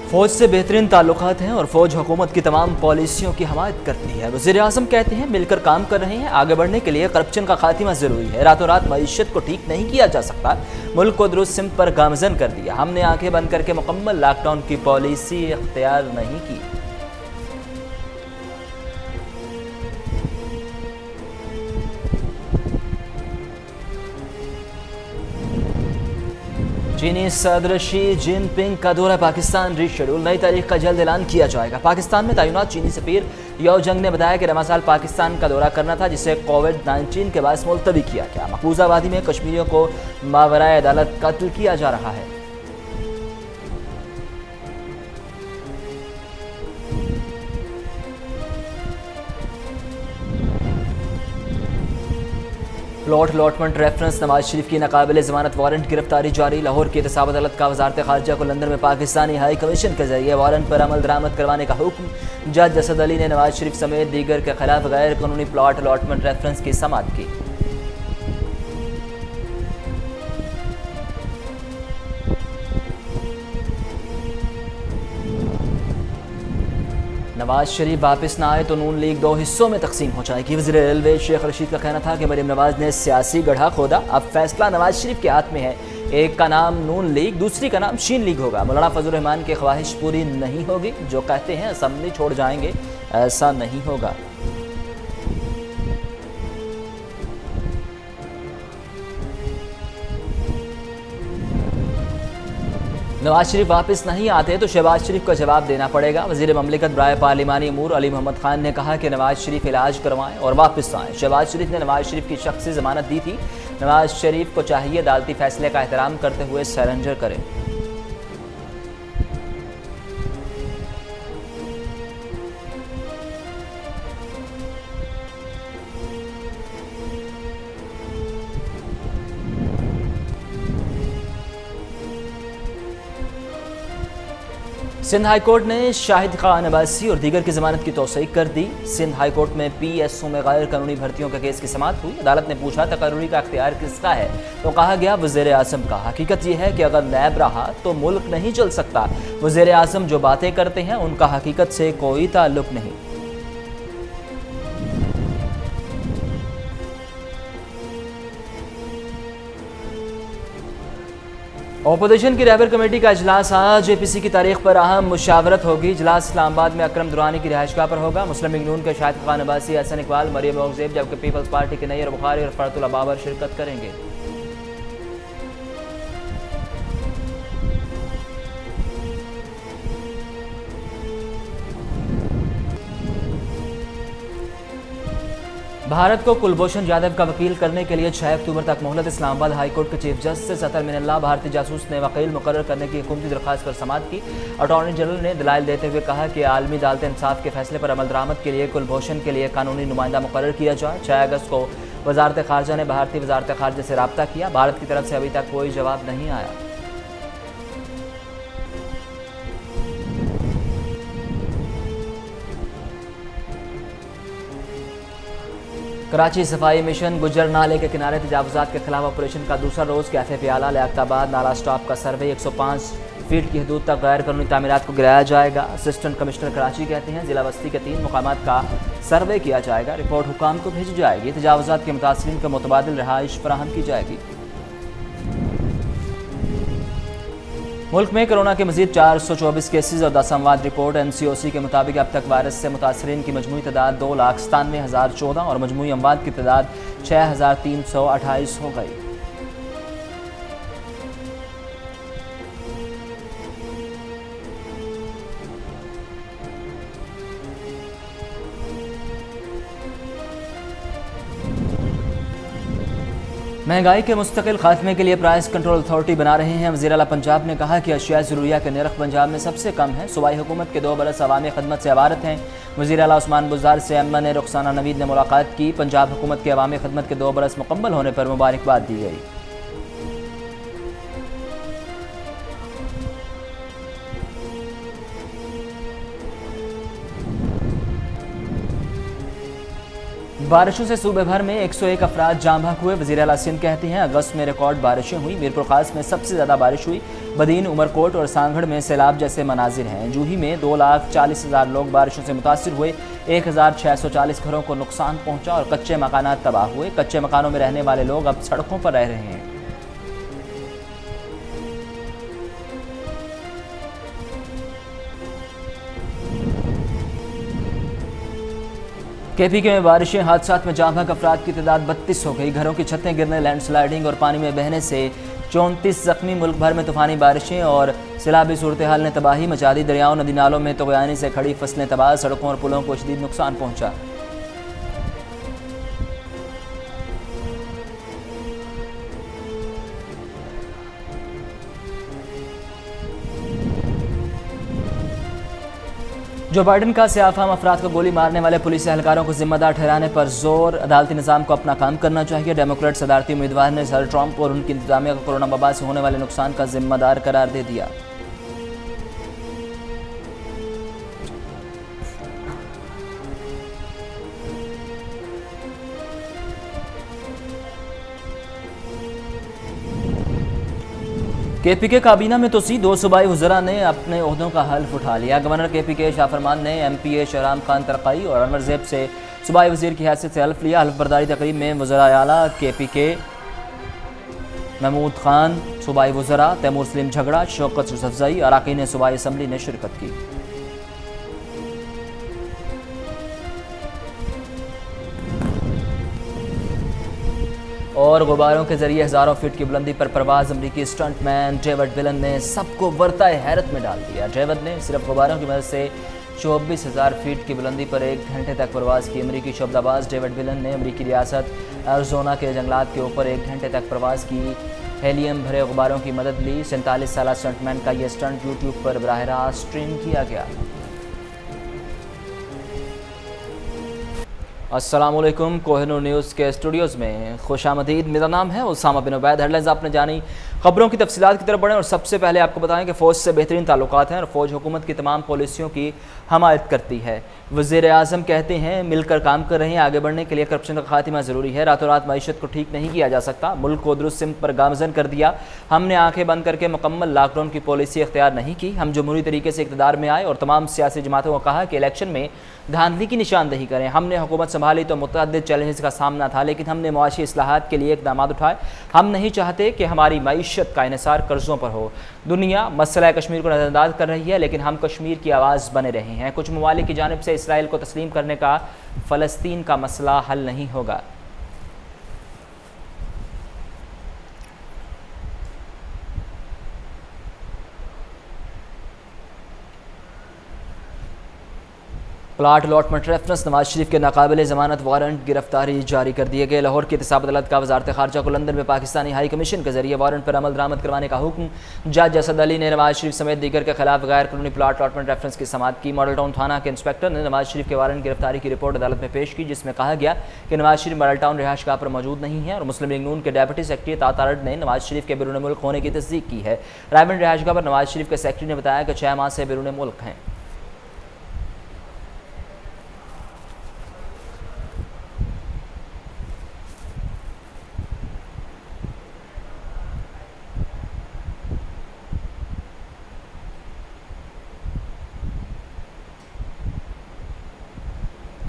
फ़ौज से बेहतरीन ताल्लुकात हैं और फ़ौज हुकूमत की तमाम पॉलिसियों की हमायत करती है। वज़ीर-ए-आज़म कहते हैं मिलकर काम कर रहे हैं। आगे बढ़ने के लिए करप्शन का खात्मा ज़रूरी है। रातों रात मईशत को ठीक नहीं किया जा सकता। मुल्क को दुरुस्त सिमत पर गामज़न कर दिया। हमने आंखें बंद करके मुकम्मल लॉकडाउन की पॉलिसी इख्तियार नहीं की। चीनी सदर शी जिनपिंग का दौरा पाकिस्तान रीशेड्यूल, नई तारीख का जल्द ऐलान किया जाएगा। पाकिस्तान में तैनात चीनी सफीर यो जंग ने बताया कि रमज़ान पाकिस्तान का दौरा करना था, जिसे कोविड-19 के बायस मुलतवी किया गया। मकबूजा वादी में कश्मीरियों को मावराए अदालत कत्ल किया जा रहा है। Plot allotment reference Nawaz Sharif की नाकाबिल ज़मानत वारंट गिरफ्तारी जारी। लाहौर की एहतसाब अदालत का वजारत खारजा को लंदन में पाकिस्तानी हाई कमीशन के जरिए वारंट पर अमल दरामद करवाने का हुक्म। जज असद अली ने नवाज शरीफ समेत दीगर के खिलाफ गैर कानूनी प्लॉट अलॉटमेंट रेफरेंस की समाअत की। नवाज शरीफ वापस ना आए तो नून लीग दो हिस्सों में तकसीम हो जाएगी। वज़ीर रेलवे शेख रशीद का कहना था कि मरीम नवाज ने सियासी गड्ढा खोदा, अब फैसला नवाज शरीफ के हाथ में है। एक का नाम नून लीग, दूसरी का नाम शीन लीग होगा। मौलाना फजल रहमान की ख्वाहिश पूरी नहीं होगी। जो कहते हैं असम्बली छोड़ जाएंगे, ऐसा नहीं होगा। नवाज शरीफ वापस नहीं आते तो शहबाज शरीफ को जवाब देना पड़ेगा। वज़ीर ममलिकत बराए पार्लिमानी अमूर अली मोहम्मद खान ने कहा कि नवाज शरीफ इलाज करवाएं और वापस आएँ। शहबाज शरीफ ने नवाज शरीफ की शख्सी ज़मानत दी थी। नवाज शरीफ को चाहिए अदालती फैसले का एहतराम करते हुए सरेंडर करें। सिंध हाई कोर्ट ने शाहिद खान अब्बासी और दीगर की जमानत की तौसीक कर दी। सिंध हाई कोर्ट में PSO में गैर कानूनी भर्तियों के केस की समाअत हुई। अदालत ने पूछा तकर्रुरी का अख्तियार किसका है, तो कहा गया वज़ीर-ए-आज़म का। हकीकत यह है कि अगर नैब रहा तो मुल्क नहीं चल सकता। वज़ीर-ए-आज़म जो बातें करते हैं उनका हकीकत से कोई ताल्लुक नहीं। अपोजिशन की रहबर कमेटी का इजलास आज APC की तारीख पर अहम मुशावरत होगी। इजलास इस्लामाबाद में अकरम दुरानी की रिहाइशगाह पर होगा। मुस्लिम लीग नून के शाहिद खान अब्बासी, हसन इकबाल, मरियम औरंगजेब, जबकि पीपल्स पार्टी के नैयर बुखारी और फरतुल्लाह बाबर शिरकत करेंगे। भारत को कुलभूषण जाधव का वकील करने के लिए 6 अक्टूबर तक मोहलत। इस्लामाबाद हाई कोर्ट के चीफ जस्टिस अतर मिनल्लाह भारतीय जासूस ने वकील मुकर्रर करने की हुकूमती दरख्वास्त पर समाअत की। अटॉर्नी जनरल ने दलाइल देते हुए कहा कि आलमी अदालत इंसाफ के फैसले पर अमल दरामद के लिए कुलभूषण के लिए कानूनी नुमाइंदा मुकर्रर किया जाए। 6 अगस्त को वजारत खारजा ने भारतीय वजारत खारजा से रब्ता किया। भारत की तरफ से अभी तक कोई जवाब नहीं आया। कराची सफाई मिशन गुजर नाले के किनारे तजावुजात के खिलाफ ऑपरेशन का दूसरा रोज़ कैफे प्याला लियाकताबाद नाला स्टॉप का सर्वे 105 फीट की हदूद तक गैर कानूनी तामीरात को गिराया जाएगा। असिस्टेंट कमिश्नर कराची कहते हैं जिला बस्ती के 3 मुकामात का सर्वे किया जाएगा। रिपोर्ट हुकाम को भेजी जाएगी। तजावुजात के मुतासरीन को मुतबादिल रहाइश फराहम की जाएगी। मुल्क में कोरोना के मजीद 424 केसेज और 10 अमवात रिपोर्ट। NCOC के मुताबिक अब तक वायरस से मुतासरीन की मजमूई तादाद 2,97,014 और मजमूई अमवात की तादाद 6,328 हो गई। महंगाई के मुस्तकिल खात्मे के लिए प्राइस कंट्रोल अथॉरिटी बना रहे हैं। वज़ीर आला पंजाब ने कहा कि अशिया ज़रूरिया के नरख पंजाब में सबसे कम है। सूबाई हुकूमत के 2 बरस अवामी खदमत से इबारत हैं। वज़ीर आला उस्मान बुज़दार से एमएन रुखसाना नवीद ने मुलाकात की। पंजाब हुकूमत के अवामी खदमत के 2 बरस मुकम्मल होने पर मुबारकबाद दी गई। बारिशों से सूबे भर में 101 अफराद जाँ बहक हुए। वज़ीर आला सिंध कहते हैं अगस्त में रिकॉर्ड बारिशें हुई। मीरपुर खास में सबसे ज़्यादा बारिश हुई। बदीन, उमरकोट और सांगड़ में सैलाब जैसे मनाजिर हैं। जूही में 2,40,000 लोग बारिशों से मुतासिर हुए। 1,640 घरों को नुकसान पहुंचा और कच्चे मकानात तबाह हुए। कच्चे मकानों में रहने वाले लोग अब सड़कों पर रह रहे हैं। केपीके में बारिशें, हादसात में जाँ बहक अफराद की तादाद 32 हो गई। घरों की छतें गिरने, लैंडस्लाइडिंग और पानी में बहने से 34 जख्मी। मुल्क भर में तूफानी बारिशें और सैलाबी सूरत हाल ने तबाही मचा दी। दरियाओं, नदी नालों में तग़यानी से खड़ी फसलें तबाह। सड़कों और पुलों को शदीद नुकसान पहुंचा। जो बाइडन का सियाफाम अफराद को गोली मारने वाले पुलिस एहलकारों को जिम्मेदार ठहराने पर जोर। अदालती निज़ाम को अपना काम करना चाहिए। डेमोक्रेट सदारती उम्मीदवार ने सर ट्रंप और उनकी इंतजामिया को कोरोना वबा से होने वाले नुकसान का जिम्मेदार करार दे दिया। केपीके काबीना में तोसी, 2 सूबाई वज़रा ने अपने ओहदों का हल्फ उठा लिया। गवर्नर केपीके शाह फरमान ने MPA शहराम खान तरक़ई और अनवर ज़ैब से सूबाई वज़ीर की हैसियत से हल्फ लिया। हल्फ बर्दारी तकरीब में वज़रा आला केपीके महमूद खान, सूबाई वज़रा तैमूर सलीम झगड़ा, शौकत यूसुफज़ई, अरकान सूबाई असम्बली ने शिरकत की। और गुब्बारों के जरिए हज़ारों फीट की बुलंदी पर परवाज़। अमरीकी स्टंटमैन डेविड विलन ने सबको वर्ताए हैरत में डाल दिया। डेविड ने सिर्फ गुब्बारों की मदद से 24,000 फीट की बुलंदी पर 1 घंटे तक परवाज़ की। अमरीकी शोबदाबाज डेविड विलन ने अमरीकी रियासत एरिज़ोना के जंगलात के ऊपर 1 घंटे तक परवाज़ की। हेलियम भरे गुब्बारों की मदद ली। 47 साल स्टंटमैन का यह स्टंट यूट्यूब पर बराह रास्त स्ट्रीम किया गया। अस्सलामुअलैकुम, कोहिनूर न्यूज़ के स्टूडियोज़ में खुशामदीद। मेरा नाम है उसामा बिन उबैद। हेडलाइंस आपने जानी, खबरों की तफसीलात की तरफ बढ़ें और सबसे पहले आपको बताएं कि फ़ौज से बेहतरीन ताल्लुकात हैं और फ़ौज हुकूमत की तमाम पॉलिसियों की हमायत करती है। वज़ीर आज़म कहते हैं मिलकर काम कर रहे हैं, आगे बढ़ने के लिए करप्शन का खात्मा ज़रूरी है। रातों रात मईशत को ठीक नहीं किया जा सकता। मुल्क को दुरुस्त सिमत पर गामज़न कर दिया। हमने आंखें बंद करके मुकम्मल लॉकडाउन की पॉलिसी इख्तियार नहीं की। हम जमहूरी तरीके से इक़्तिदार में आए और तमाम सियासी जमातों को कहा कि इलेक्शन में धांधली की निशानदेही करें। हमने हुकूमत संभाली तो मुतअद्दिद चैलेंजेस का सामना था, लेकिन हमने मुआशी इस्लाहात के लिए इक़दाम उठाए। हम नहीं चाहते कि हमारी मईशत का इन्हिसार कर्ज़ों पर हो। दुनिया मसला कश्मीर को नज़रअंदाज कर रही है, लेकिन हम कश्मीर की आवाज़ बने रहे हैं। कुछ ममालिक की जानिब से इसराइल को तस्लीम करने का फ़लस्तीन का मसला हल नहीं होगा। Plot allotment reference Nawaz Sharif के नाकाबिले ज़मानत वारंट गिरफ्तारी जारी कर दिए गए। लाहौर की एहतसाब अदालत का वजारत ख़ारजा को लंदन में पाकिस्तानी हाई कमीशन के जरिए वारंट पर अमल दरामद करवाने का हुक्म। जज असद अली ने नवाज शरीफ समेत दीगर के खिलाफ गैर कानूनी प्लाट अलॉटमेंट रेफरेंस की समाअत की। मॉडल टाउन थाना के इंस्पेक्टर ने नवाज शरीफ के वारंट गिरफ्तारी की रिपोर्ट अदालत में पेश की, जिसमें कहा गया कि नवाज शरीफ मॉडल टाउन रिहाइशगाह पर मौजूद नहीं है और मुस्लिम लीग नून के डेप्यूटी सेक्रेटरी तातारड ने नवाज शरीफ के बैरून मुल्क होने की तस्दीक की है। रायबंद रिहाइशगाह पर नवाज शरीफ के सेक्रेटरी ने बताया कि 6 माह से बैरून मुल्क हैं।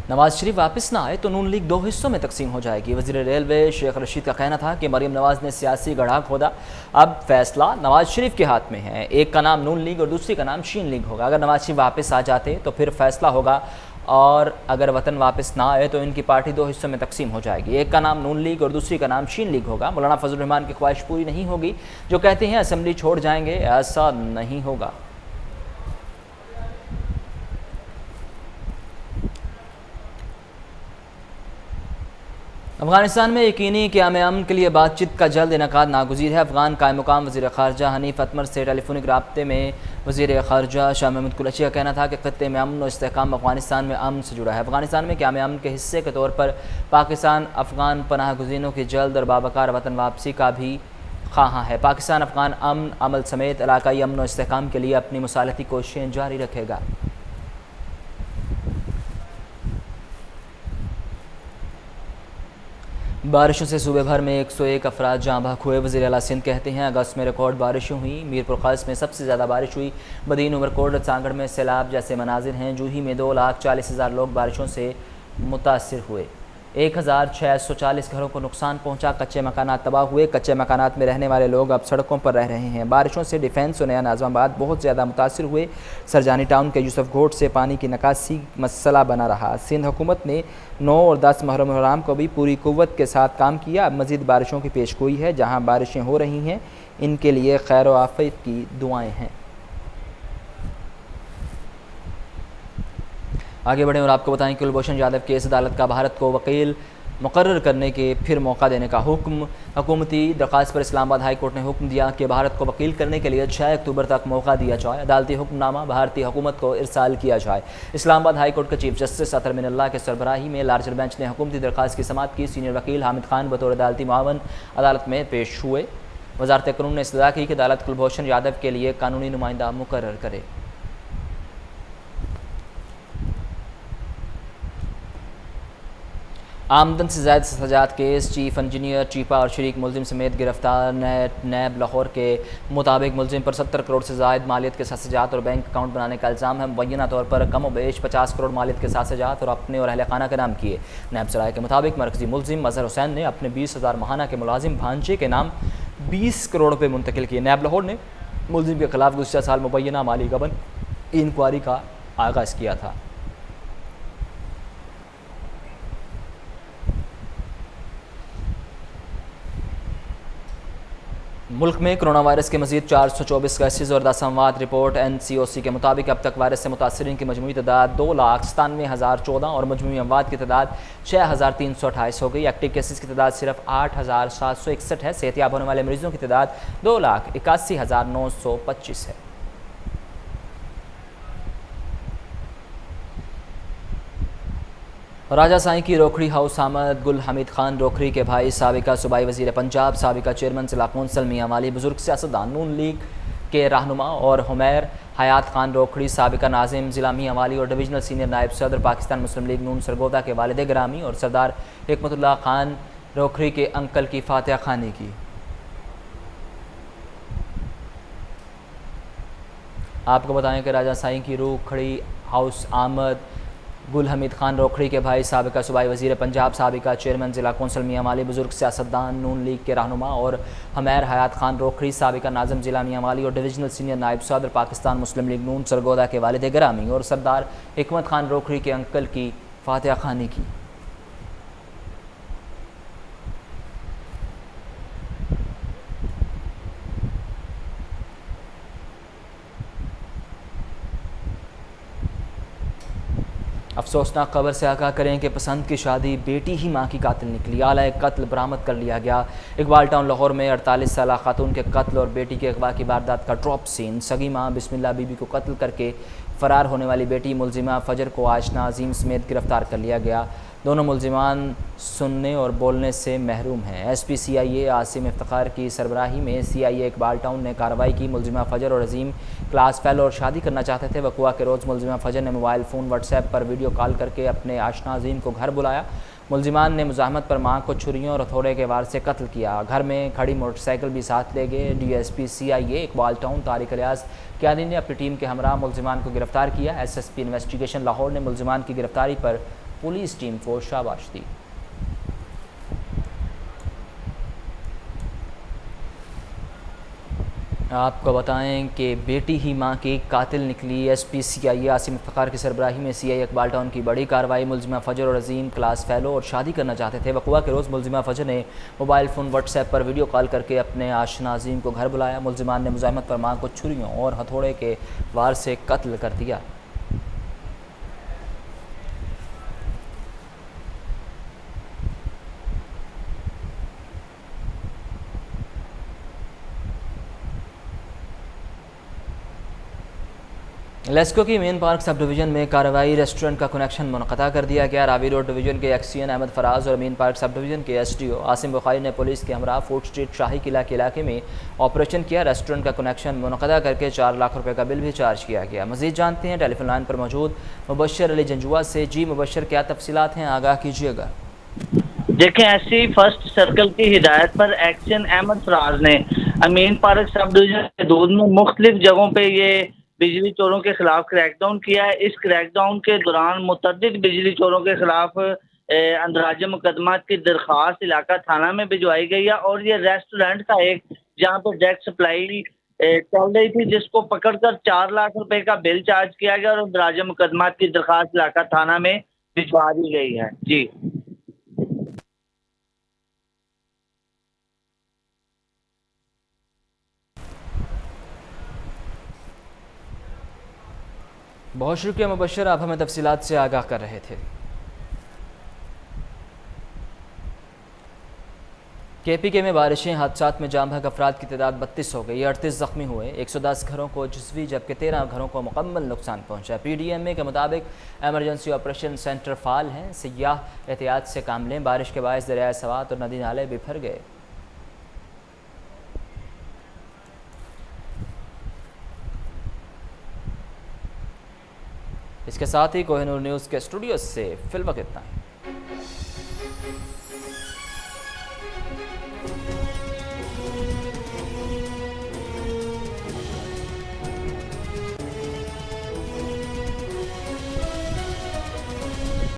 नवाज शरीफ वापस ना आए तो नून लीग 2 हिस्सों में तकसीम हो जाएगी। वज़ीर रेलवे शेख रशीद का कहना था कि मरीम नवाज ने सियासी गढ़ा खोदा, अब फैसला नवाज शरीफ के हाथ में है। एक का नाम नून लीग और दूसरी का नाम शीन लीग होगा। अगर नवाज शरीफ वापस आ जाते तो फिर फैसला होगा, और अगर वतन वापस ना आए तो इनकी पार्टी 2 हिस्सों में तकसीम हो जाएगी। एक का नाम नून लीग और दूसरी का नाम शीन लीग होगा। मौलाना फजल रहमान की ख्वाहिश पूरी नहीं होगी जो कहते हैं असम्बली छोड़ जाएंगे, ऐसा नहीं होगा। अफगानिस्तान में यकीनी क़याम अमन के लिए बातचीत का जल्द इनकाद नागुज़ीर है। अफगान कायम मुकाम वज़ीर ख़ारजा हनीफ अतमर से टेलीफोनिक राब्ते में वज़ीर ख़ारजा शाह महमूद कुरैशी का कहना था कि ख़त्ते में अमन और इस्तेहकाम अफगानिस्तान में अमन से जुड़ा है। अफगानिस्तान में क़याम अमन के हिस्से के तौर पर पाकिस्तान अफ़गान पनाह गुज़ीनों की जल्द और बावकार वतन वापसी का भी ख़्वाहां है। पाकिस्तान अफ़गान अमन अमल समेत इलाकाई अमन और इस्तेहकाम के लिए अपनी मुसालती कोशिशें जारी रखेगा। बारिशों से सूबे भर में 101 अफराद जाँ बहक हुए। वज़ीर आला सिंध कहते हैं अगस्त में रिकॉर्ड बारिशें हुई। मीरपुर ख़ास में सबसे ज़्यादा बारिश हुई। बदीन उमरकोट सांगड़ में सैलाब जैसे मनाजिर हैं। जूही में 2,40,000 लोग बारिशों से मुतासिर हुए। 1,640 घरों को नुकसान पहुंचा। कच्चे मकानात तबाह हुए। कच्चे मकानात में रहने वाले लोग अब सड़कों पर रह रहे हैं। बारिशों से डिफेंस और नया नाज़माबाद बहुत ज़्यादा मुतासिर हुए। सरजानी टाउन के यूसुफ घोट से पानी की निकासी मसला बना रहा। सिंध हुकूमत ने 9 और 10 मुहर्रम हराम को भी पूरी कुव्वत के साथ काम किया। अब मज़ीद बारिशों की पेशगोई है। जहाँ बारिशें हो रही हैं इनके लिए खैर व आफियत की दुआएँ हैं। आगे बढ़ें और आपको बताएं कि कुलभूषण जाधव केस अदालत का भारत को वकील मुकर्रर करने के फिर मौका देने का हुक्म। हुकूमती दरख्वास्त पर इस्लामाबाद हाई कोर्ट ने हुक्म दिया कि भारत को वकील करने के लिए 6 अक्टूबर तक मौका दिया जाए। अदालती हुक्मनामा भारतीय हुकूमत को इरसाल किया जाए। इस्लामाबाद हाई कोर्ट के चीफ जस्टिस अतर मिनल्ला के सरबराही में लार्जर बेंच ने हुकूमती दरख्वास्त की समाअत की। सीनियर वकील हामिद खान बतौर अदालती मुआवन अदालत में पेश हुए। वजारत कानून ने इस्तदा की कि अदालत कुलभूषण यादव के लिए कानूनी नुमाइंदा मुकर्रर करे। आमदन से ज़ायद सजात केस। चीफ इंजीनियर चीपा और शरीक मुलजिम समेत गिरफ्तार। नैब लाहौर के मुताबिक मुलजिम पर 70 करोड़ से ज़ायद मालियत के साथ सजात और बैंक अकाउंट बनाने का इल्ज़ाम है। मुबैना तौर पर कम व बेश 50 करोड़ मालियत के साथ सजात और अपने और अहल खाना के नाम किए। नैब सराय के मुताबिक मरकजी मुलजिम मजहर हुसैन ने अपने 20,000 माहाना के मुलाजिम भांजे के नाम 20 करोड़ रुपये मुंतकिल किए। नैब लाहौर ने मुलजिम के खिलाफ गुज़श्ता साल मुबैना माली गबन इंक्वायरी का आगाज़ किया था। मुल्क में कोरोना वायरस के मजीद 424 केसेज और 10 अमवात रिपोर्ट। NCOC के मुताबिक अब तक वायरस से मुतासरीन की मजमूई तादाद 2,97,014 और मजमूई अमवात की तादाद 6,328 हो गई। एक्टिव केसेज की तादाद सिर्फ 8,761 है। सेहतियाब होने वाले मरीजों की तादाद 2,81,925 है। राजा साईं की रोखड़ी हाउस आमद। गुल हमीद खान रोखड़ी के भाई साबिका सूबाई वज़ीर पंजाब, साबिका चेयरमैन जिला कौंसल मियां वाली, बुजुर्ग सियासतदान नून लीग के रहनुमा और हुमैर हयात खान रोखड़ी, साबिका नाजिम जिला मियां वाली और डिविजनल सीनियर नायब सदर पाकिस्तान मुस्लिम लीग नून सरगोदा के वालिद ग्रामी और सरदार हिकमतुल्लाह खान रोखड़ी के अंकल की फातिहा खानी की। आपको बताएं कि राजा साईं की रोखड़ी हाउस आमद गुल हमीद खान रोखड़ी के भाई साबिका सूबाई वज़ीर पंजाब, साबिका चेयरमैन जिला कौंसल मियां वाली, बुजुर्ग सियासतदान नून लीग के रहनुमा और हुमैर हयात खान रोखड़ी, साबिका नाज़िम जिला मियां वाली और डिविजनल सीनियर नायब सदर पाकिस्तान मुस्लिम लीग नून सरगोदा के वालिद ग्रामी और सरदार हिकमत खान रोखड़ी के अंकल की फातिहा खानी की। अफसोसनाक खबर से आगाह करें कि पसंद की शादी बेटी ही मां की कातिल निकली। आला कत्ल बरामद कर लिया गया। इकबाल टाउन लाहौर में 48 साल खातून के कत्ल और बेटी के अगवा की वारदात का ड्रॉप सीन। सगी मां बिस्मिल्लाह बीबी को कत्ल करके फ़रार होने वाली बेटी मुलजिमा फजर को आशना अजीम समेत गिरफ्तार कर लिया गया। दोनों मुलजिमान सुनने और बोलने से महरूम हैं। SP CIA आसिम इफ्तिखार की सरबराही में CIA इकबाल टाउन ने कार्रवाई की। मुलजिमा फजर और अजीम क्लास फेलो और शादी करना चाहते थे। वक़ुआ के रोज़ मुलजिमा फजर ने मोबाइल फ़ोन व्हाट्सएप पर वीडियो कॉल करके अपने आशना अजीम को घर बुलाया। मुलजिमान ने मुज़ाहमत पर मां को छुरियों और हथौड़े के वार से कत्ल किया। घर में खड़ी मोटरसाइकिल भी साथ ले गए। DSP CIA Iqbal town Tariq Ilyas Kiyani ने अपनी टीम के हमरा मुलजिमान को गिरफ्तार किया। SSP इन्वेस्टिगेशन लाहौर ने मुलजिमान की गिरफ्तारी पर पुलिस टीम को शाबाश दी। आपको बताएं कि बेटी ही मां की कातिल निकली। SP CIA आसिम इफ्तिखार की सरबराही में CIA इकबाल टाउन की बड़ी कार्रवाई। मुलजिमा फजर और अजीम क्लास फेलो और शादी करना चाहते थे। वक़ुआ के रोज़ मुलजिमा फजर ने मोबाइल फ़ोन व्हाट्सएप पर वीडियो कॉल करके अपने आशना अजीम को घर बुलाया। मुलजिमान ने मुज़ाहमत पर मां को छुरियों और हथौड़े के वार से कत्ल कर दिया। लेस्को की मेन पार्क सब डिवीज़न में कार्रवाई। रेस्टोरेंट का कनेक्शन मुनक़ता कर दिया गया। रावी रोड डिवीज़न के एक्सियन अहमद फराज और मेन पार्क सब डिवीज़न के SDO आसिम बुखारी ने पुलिस के हमरा फूड स्ट्रीट शाही किला के इलाके में ऑपरेशन किया। रेस्टोरेंट का कनेक्शन मुनक़ता करके 4 लाख रुपये का बिल भी चार्ज किया गया। मज़ीद जानते हैं टेलीफोन लाइन पर मौजूद मुबशर अली जंजुआ से। जी मुबशर, क्या तफसीलात हैं, आगाह कीजिएगा। देखें, एससी फर्स्ट सर्कल की हिदायत पर एक्शन अहमद फराज ने अमीन पार्क सब डिवीजन हदूद में मुख्तलिफ जगहों पे ये बिजली चोरों के खिलाफ क्रैकडाउन किया है। इस क्रैकडाउन के दौरान मुतअद्दिद बिजली चोरों के खिलाफ अंदराज मुकदमा की दरख्वास्त इलाका थाना में भिजवाई गई है। और ये रेस्टोरेंट था एक, जहाँ पर डायरेक्ट सप्लाई चल रही थी, जिसको पकड़कर 4 लाख रुपए का बिल चार्ज किया गया और अंदराज मुकदमा की दरख्वास्त इलाका थाना में भिजवा दी गई है। जी। बहुत शुक्रिया मुबशर, आप हमें तफसीलात से आगाह कर रहे थे। KPK में बारिशें, हादसात में जाम बहक अफराद की तादाद 32 हो गई, 38 ज़ख्मी हुए, 110 घरों को जुज़वी जबकि 13 घरों को मुकम्मल नुकसान पहुंचा। PDMA के मुताबिक एमरजेंसी ऑपरेशन सेंटर फ़ाल हैं, सियाह एहतियात से काम लें, बारिश के बायस दरियाए सवात और नदी नाले बिफर गए। इसके साथ ही कोहिनूर न्यूज़ के स्टूडियो से फिलवक्त इतना ही।